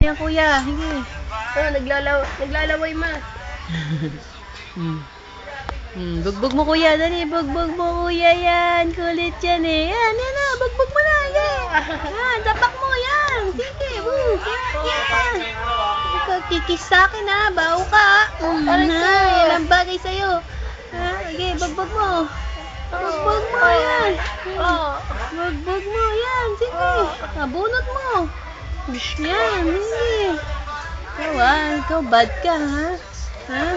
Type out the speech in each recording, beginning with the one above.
Yan, kuya. Hindi. Oh, naglalaway ma. Bugbog mo, kuya. Dali, bugbog mo, kuya. Yan. Kulit yan eh. Yan na. Bugbog mo na. Yan. Yan, tapak mo. Yan. Sige, yan. Ikaw, kikis sa akin ha. Baho ka. Ilang bagay sa'yo. Sige, bugbog mo. Bugbog mo, yan. Bugbog mo, yan. Sige. Bunot mo. Yan, sige. Ikaw bad ka, ha?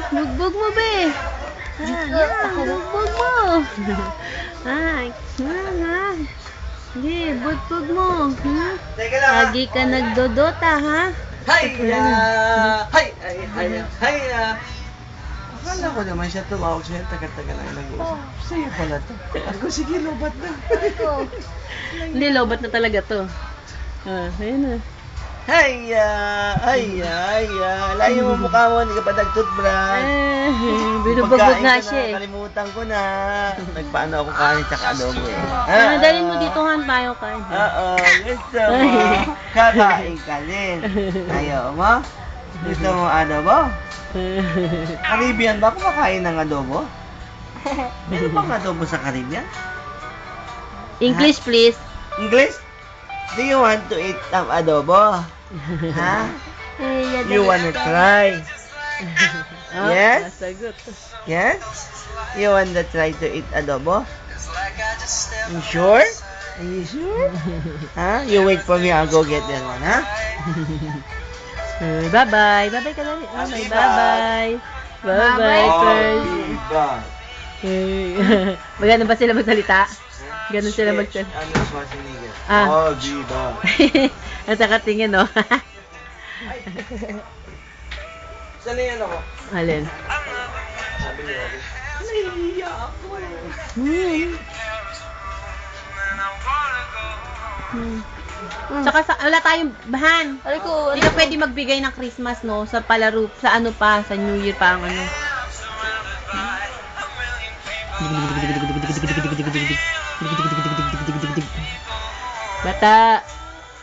Bugbog mo, be. Yan, bugbog mo. Sige, bugbog mo. Lagi ka nagdodota, ha? Akala ko naman siya tumawag siya, tagal-tagal lang nag-uusap. Sa'yo pala to. Ako, sige, lobat na. Hindi, lobat na talaga to. Ayun na. Layo mo mukha mo, hindi ka pa nag-toothbrush. Binubugbog nga siya eh. Nakalimutan ko na. Nagpaano ako kanin tsaka adobo eh. Dalhin mo dito, Han, tayo kain. Oo, gusto mo. Kakain ka din. Ayaw mo? Gusto mo adobo? Caribbean ba kumakain ng adobo? Meron bang adobo sa Caribbean? English, please. English? Do you want to eat some adobo? Ha? You wanna try? Yes? Sagot. Yes? You wanna try to eat adobo? You sure? Are you sure? Ha? You wait for me, I'll go get that one, ha? Bye-bye. Bye-bye ka na rin. Bye-bye. Bye-bye, first. Maganda ba sila magsalita? Ganun sila magsalita. Ano Schwarzenegger? Ah. Diba? Ang nakatingin, no? Saan na yan ako? Alin? Sabi niyo ako. Nahihiya ako Saka wala tayong bahan. Aray ko, Hindi ka pwede magbigay ng Christmas, no? Sa palaro, sa ano pa, sa New Year pa ang ano. Bata.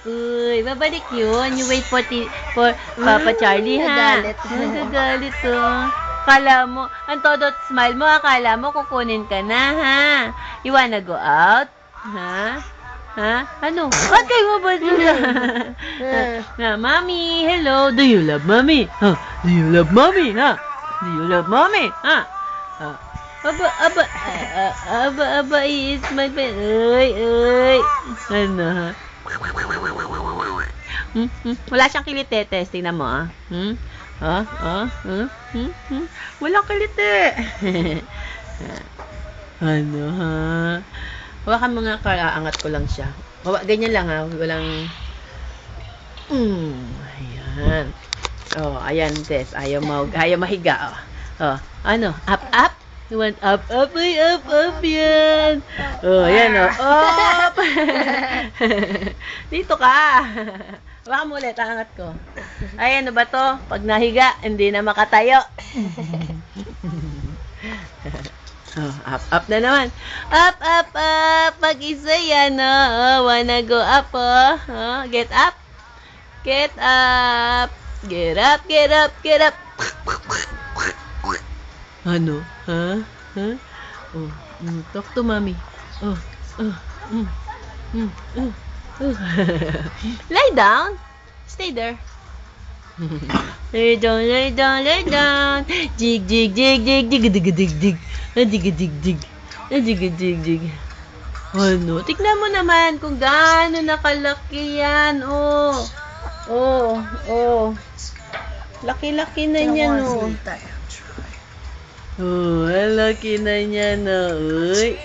Uy, babalik yun. You wait for Papa Charlie, ha? Nagalit. Nagagalit, oh. Akala mo, ang todo smile mo, akala mo kukunin ka na, ha? You wanna go out? Ha? Ha? Ano? Ba't kayo mo ba sila? Mommy, hello. Do you love mommy? Huh? Do you love mommy? Ha? Do you love mommy? Ha? Aba, he is my friend. Ay. Ano, ha? Wala siyang kilitetes. Tingnan mo, ah. Walang kilite. Ano, ha? Hawakan mo nga, karaangat ko lang siya. Ganyan lang, ha? Walang... Ayan. Oh, ayan, Tess. Ayaw mahiga, oh. Ano? Up? You want up? Ay, up, yan. Oh, ayan, oh. Up! Dito ka. Hawakan mo ulit, angat ko. Ay, ano ba to? Pag nahiga, hindi na makatayo. Oh, up na naman. Up. Mag-isa yan, oh. Wanna go up, oh. Get up. Get up. Get up. Ano? Ha? Oh, talk to mommy. Lie down. Stay there. Lay down. Jig. Dig. Ano? Tignan mo naman kung gaano nakalaki yan. Oh. Laki-laki na niya, no. Oh, laki na niya, no. Uy.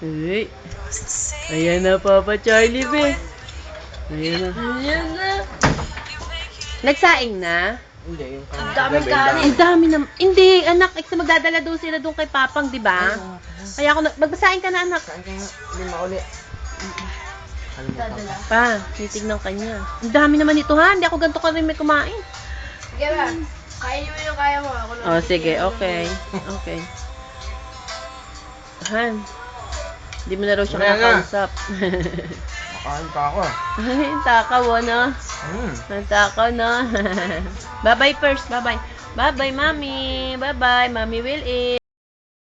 Uy. Ayan na, Papa Charlie, be. Ayan na. Nagsaing na? Hindi, yung Ang daming kanin. Ang dami na. Hindi, anak. Magdadala daw sila doon kay Papang, di ba? Kaya ako, magbasahin ka na, anak. Saan ka nga? Lima uli. Dadala. Pa, titignan ka niya. Ang dami naman ito, ha? Hindi ako ganito ka rin may kumain. Sige ba? Kainin mo yung kaya mo. Ako lang. Oh, sige. Okay. Han. Hindi mo na raw siya Wala na. nakakausap. Makain pa ako. Ay, takaw, no? Ang takaw, no? Bye-bye first. Bye-bye. Bye-bye, Mami. Bye-bye. Mami will eat.